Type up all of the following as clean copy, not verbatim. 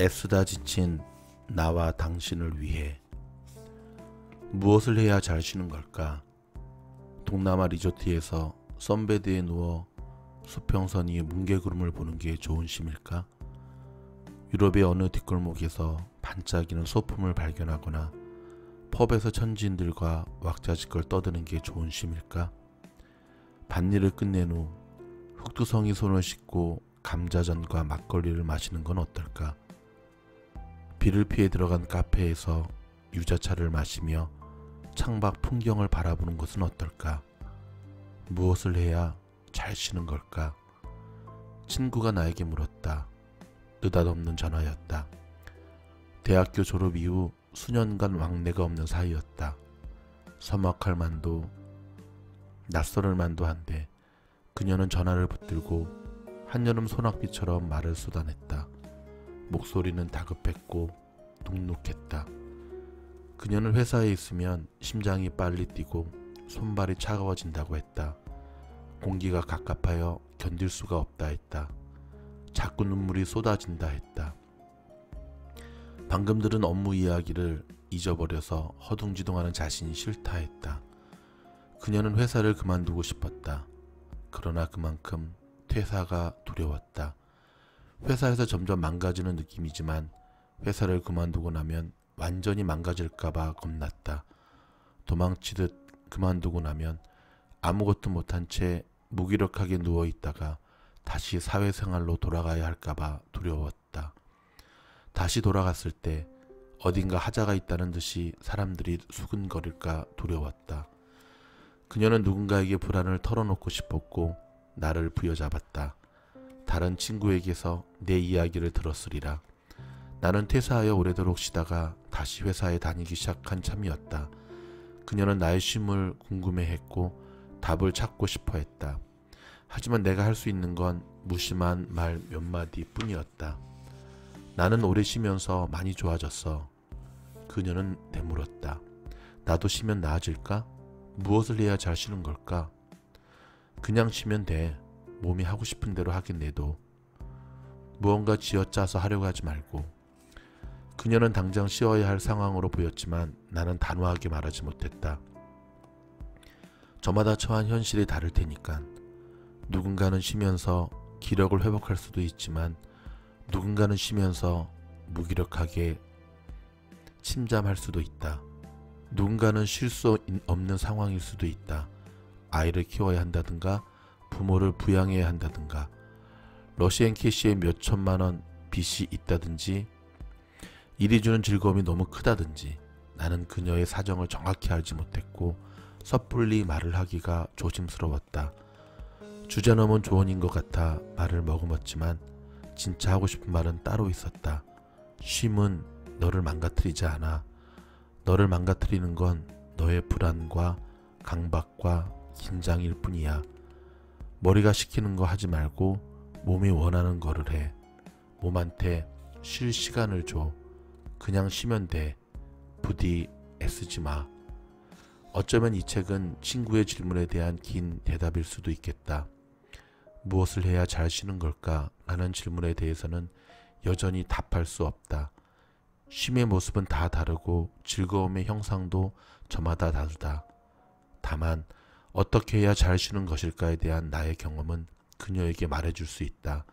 애쓰다 지친 나와 당신을 위해 무엇을 해야 잘 쉬는 걸까? 동남아 리조트에서 선베드에 누워 수평선 위의 뭉게구름을 보는 게 좋은 쉼일까? 유럽의 어느 뒷골목에서 반짝이는 소품을 발견하거나 펍에서 천지인들과 왁자지껄 떠드는 게 좋은 쉼일까? 밭일을 끝낸 후 흙두성이 손을 씻고 감자전과 막걸리를 마시는 건 어떨까? 비를 피해 들어간 카페에서 유자차를 마시며 창밖 풍경을 바라보는 것은 어떨까? 무엇을 해야 잘 쉬는 걸까? 친구가 나에게 물었다. 느닷없는 전화였다. 대학교 졸업 이후 수년간 왕래가 없는 사이였다. 서먹할 만도 낯설을 만도 한데 그녀는 전화를 붙들고 한여름 소낙비처럼 말을 쏟아냈다. 목소리는 다급했고 눅눅했다. 그녀는 회사에 있으면 심장이 빨리 뛰고 손발이 차가워진다고 했다. 공기가 갑갑하여 견딜 수가 없다 했다. 자꾸 눈물이 쏟아진다 했다. 방금 들은 업무 이야기를 잊어버려서 허둥지둥하는 자신이 싫다 했다. 그녀는 회사를 그만두고 싶었다. 그러나 그만큼 퇴사가 두려웠다. 회사에서 점점 망가지는 느낌이지만 회사를 그만두고 나면 완전히 망가질까봐 겁났다. 도망치듯 그만두고 나면 아무것도 못한 채 무기력하게 누워있다가 다시 사회생활로 돌아가야 할까봐 두려웠다. 다시 돌아갔을 때 어딘가 하자가 있다는 듯이 사람들이 수근거릴까 두려웠다. 그녀는 누군가에게 불안을 털어놓고 싶었고 나를 부여잡았다. 다른 친구에게서 내 이야기를 들었으리라. 나는 퇴사하여 오래도록 쉬다가 다시 회사에 다니기 시작한 참이었다. 그녀는 나의 쉼을 궁금해했고 답을 찾고 싶어했다. 하지만 내가 할 수 있는 건 무심한 말 몇 마디 뿐이었다. 나는 오래 쉬면서 많이 좋아졌어. 그녀는 되물었다. 나도 쉬면 나아질까? 무엇을 해야 잘 쉬는 걸까? 그냥 쉬면 돼. 몸이 하고 싶은 대로 하겠네도. 무언가 쥐어짜서 하려고 하지 말고. 그녀는 당장 쉬어야 할 상황으로 보였지만 나는 단호하게 말하지 못했다. 저마다 처한 현실이 다를 테니까. 누군가는 쉬면서 기력을 회복할 수도 있지만 누군가는 쉬면서 무기력하게 침잠할 수도 있다. 누군가는 쉴 수 없는 상황일 수도 있다. 아이를 키워야 한다든가 부모를 부양해야 한다든가 러시앤캐시에 몇 천만원 빚이 있다든지 일이 주는 즐거움이 너무 크다든지. 나는 그녀의 사정을 정확히 알지 못했고 섣불리 말을 하기가 조심스러웠다. 주제넘은 조언인 것 같아 말을 머금었지만 진짜 하고 싶은 말은 따로 있었다. 쉼은 너를 망가뜨리지 않아. 너를 망가뜨리는 건 너의 불안과 강박과 긴장일 뿐이야. 머리가 시키는 거 하지 말고 몸이 원하는 거를 해. 몸한테 쉴 시간을 줘. 그냥 쉬면 돼. 부디 애쓰지 마. 어쩌면 이 책은 친구의 질문에 대한 긴 대답일 수도 있겠다. 무엇을 해야 잘 쉬는 걸까? 라는 질문에 대해서는 여전히 답할 수 없다. 쉼의 모습은 다 다르고 즐거움의 형상도 저마다 다르다. 다만 어떻게 해야 잘 쉬는 것일까에 대한 나의 경험은 그녀에게 말해줄 수 있다.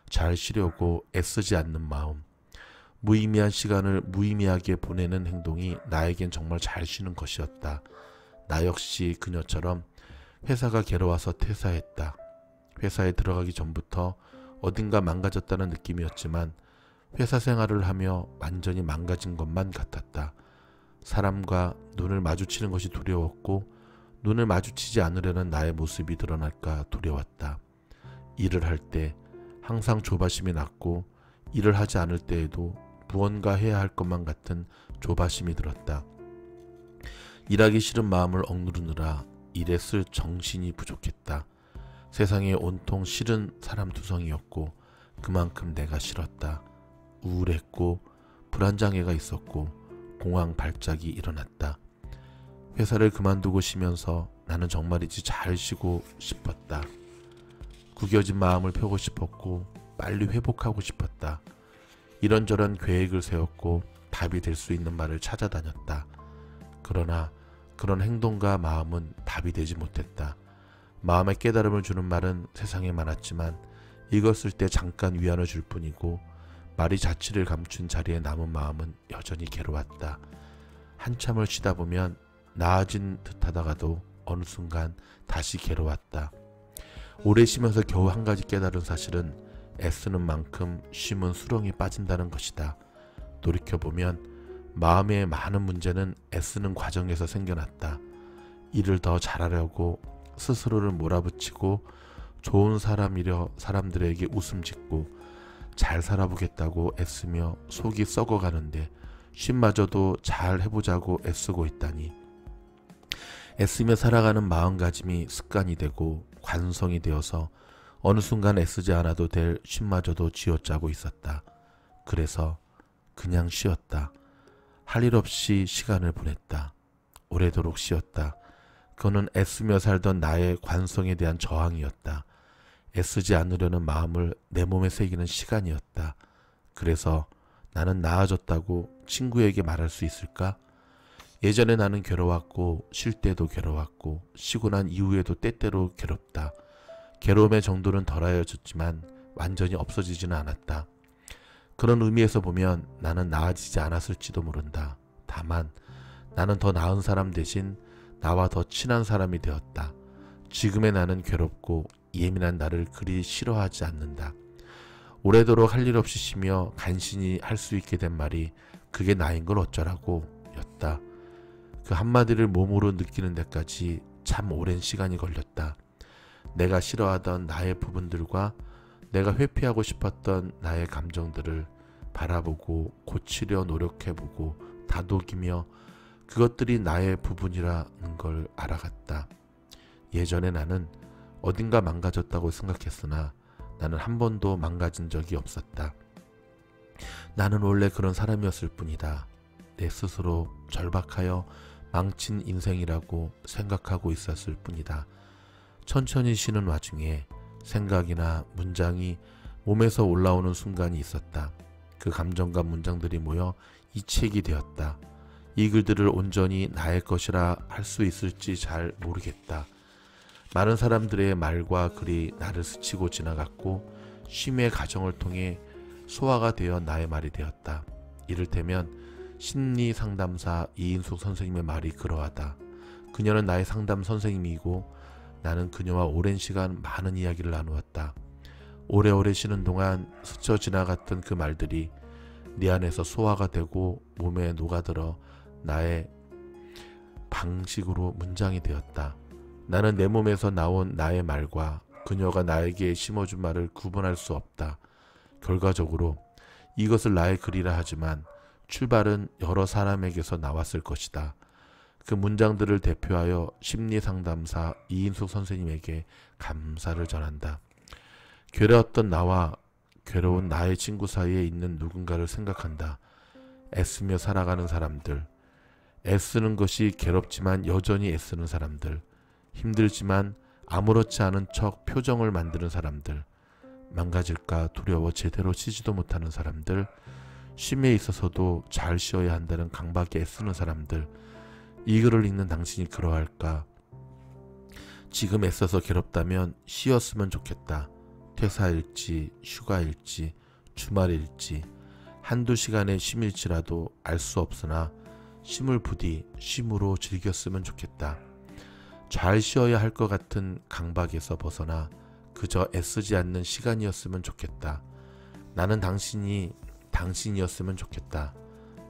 잘 쉬려고 애쓰지 않는 마음. 무의미한 시간을 무의미하게 보내는 행동이 나에겐 정말 잘 쉬는 것이었다. 나 역시 그녀처럼 회사가 괴로워서 퇴사했다. 회사에 들어가기 전부터 어딘가 망가졌다는 느낌이었지만 회사 생활을 하며 완전히 망가진 것만 같았다. 사람과 눈을 마주치는 것이 두려웠고 눈을 마주치지 않으려는 나의 모습이 드러날까 두려웠다. 일을 할 때 항상 조바심이 났고 일을 하지 않을 때에도 무언가 해야 할 것만 같은 조바심이 들었다. 일하기 싫은 마음을 억누르느라 일에 쓸 정신이 부족했다. 세상에 온통 싫은 사람 두성이었고 그만큼 내가 싫었다. 우울했고 불안장애가 있었고 공황 발작이 일어났다. 회사를 그만두고 쉬면서 나는 정말이지 잘 쉬고 싶었다. 구겨진 마음을 펴고 싶었고 빨리 회복하고 싶었다. 이런저런 계획을 세웠고 답이 될 수 있는 말을 찾아다녔다. 그러나 그런 행동과 마음은 답이 되지 못했다. 마음에 깨달음을 주는 말은 세상에 많았지만 읽었을 때 잠깐 위안을 줄 뿐이고 말이 자취를 감춘 자리에 남은 마음은 여전히 괴로웠다. 한참을 쉬다 보면 나아진 듯하다가도 어느 순간 다시 괴로웠다. 오래 쉬면서 겨우 한 가지 깨달은 사실은 애쓰는 만큼 쉼은 수렁이 빠진다는 것이다. 돌이켜보면 마음의 많은 문제는 애쓰는 과정에서 생겨났다. 일을 더 잘하려고 스스로를 몰아붙이고 좋은 사람이려 사람들에게 웃음 짓고 잘 살아보겠다고 애쓰며 속이 썩어가는데 쉼마저도 잘 해보자고 애쓰고 있다니. 애쓰며 살아가는 마음가짐이 습관이 되고 관성이 되어서 어느 순간 애쓰지 않아도 될 쉼마저도 쥐어짜고 있었다. 그래서 그냥 쉬었다. 할 일 없이 시간을 보냈다. 오래도록 쉬었다. 그거는 애쓰며 살던 나의 관성에 대한 저항이었다. 애쓰지 않으려는 마음을 내 몸에 새기는 시간이었다. 그래서 나는 나아졌다고 친구에게 말할 수 있을까? 예전에 나는 괴로웠고 쉴 때도 괴로웠고 쉬고 난 이후에도 때때로 괴롭다. 괴로움의 정도는 덜하여졌지만 완전히 없어지지는 않았다. 그런 의미에서 보면 나는 나아지지 않았을지도 모른다. 다만 나는 더 나은 사람 대신 나와 더 친한 사람이 되었다. 지금의 나는 괴롭고 예민한 나를 그리 싫어하지 않는다. 오래도록 할 일 없이 쉬며 간신히 할 수 있게 된 말이 그게 나인 걸 어쩌라고 였다. 그 한마디를 몸으로 느끼는 데까지 참 오랜 시간이 걸렸다. 내가 싫어하던 나의 부분들과 내가 회피하고 싶었던 나의 감정들을 바라보고 고치려 노력해보고 다독이며 그것들이 나의 부분이라는 걸 알아갔다. 예전에 나는 어딘가 망가졌다고 생각했으나 나는 한 번도 망가진 적이 없었다. 나는 원래 그런 사람이었을 뿐이다. 내 스스로 절박하여 망친 인생이라고 생각하고 있었을 뿐이다. 천천히 쉬는 와중에 생각이나 문장이 몸에서 올라오는 순간이 있었다. 그 감정과 문장들이 모여 이 책이 되었다. 이 글들을 온전히 나의 것이라 할 수 있을지 잘 모르겠다. 많은 사람들의 말과 글이 나를 스치고 지나갔고 쉼의 과정을 통해 소화가 되어 나의 말이 되었다. 이를테면 심리상담사 이인숙 선생님의 말이 그러하다. 그녀는 나의 상담 선생님이고 나는 그녀와 오랜 시간 많은 이야기를 나누었다. 오래오래 쉬는 동안 스쳐 지나갔던 그 말들이 내 안에서 소화가 되고 몸에 녹아들어 나의 방식으로 문장이 되었다. 나는 내 몸에서 나온 나의 말과 그녀가 나에게 심어준 말을 구분할 수 없다. 결과적으로 이것을 나의 글이라 하지만 출발은 여러 사람에게서 나왔을 것이다. 그 문장들을 대표하여 심리상담사 이인숙 선생님에게 감사를 전한다. 괴로웠던 나와 괴로운 나의 친구 사이에 있는 누군가를 생각한다. 애쓰며 살아가는 사람들, 애쓰는 것이 괴롭지만 여전히 애쓰는 사람들, 힘들지만 아무렇지 않은 척 표정을 만드는 사람들, 망가질까 두려워 제대로 쉬지도 못하는 사람들, 쉼에 있어서도 잘 쉬어야 한다는 강박에 애쓰는 사람들, 이 글을 읽는 당신이 그러할까? 지금 애써서 괴롭다면 쉬었으면 좋겠다. 퇴사일지, 휴가일지, 주말일지, 한두 시간의 쉼일지라도 알 수 없으나 쉼을 부디 쉼으로 즐겼으면 좋겠다. 잘 쉬어야 할 것 같은 강박에서 벗어나 그저 애쓰지 않는 시간이었으면 좋겠다. 나는 당신이었으면 좋겠다.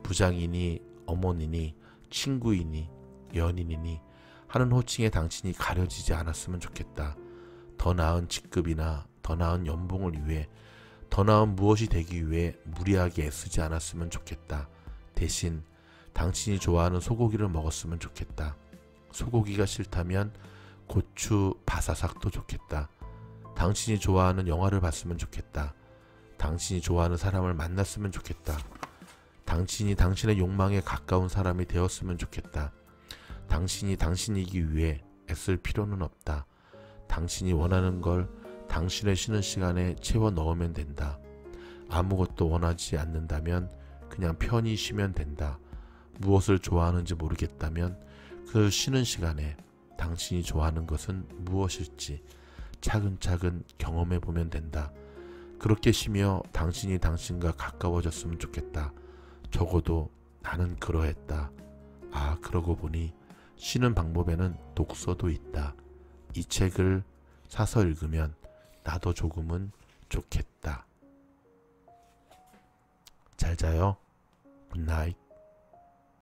부장이니 어머니니 친구이니 연인이니 하는 호칭에 당신이 가려지지 않았으면 좋겠다. 더 나은 직급이나 더 나은 연봉을 위해 더 나은 무엇이 되기 위해 무리하게 애쓰지 않았으면 좋겠다. 대신 당신이 좋아하는 소고기를 먹었으면 좋겠다. 소고기가 싫다면 고추 바사삭도 좋겠다. 당신이 좋아하는 영화를 봤으면 좋겠다. 당신이 좋아하는 사람을 만났으면 좋겠다. 당신이 당신의 욕망에 가까운 사람이 되었으면 좋겠다. 당신이 당신이기 위해 애쓸 필요는 없다. 당신이 원하는 걸 당신의 쉬는 시간에 채워 넣으면 된다. 아무것도 원하지 않는다면 그냥 편히 쉬면 된다. 무엇을 좋아하는지 모르겠다면 그 쉬는 시간에 당신이 좋아하는 것은 무엇일지 차근차근 경험해 보면 된다. 그렇게 쉬며 당신이 당신과 가까워졌으면 좋겠다. 적어도 나는 그러했다. 아, 그러고 보니 쉬는 방법에는 독서도 있다. 이 책을 사서 읽으면 나도 조금은 좋겠다. 잘 자요. 굿나잇.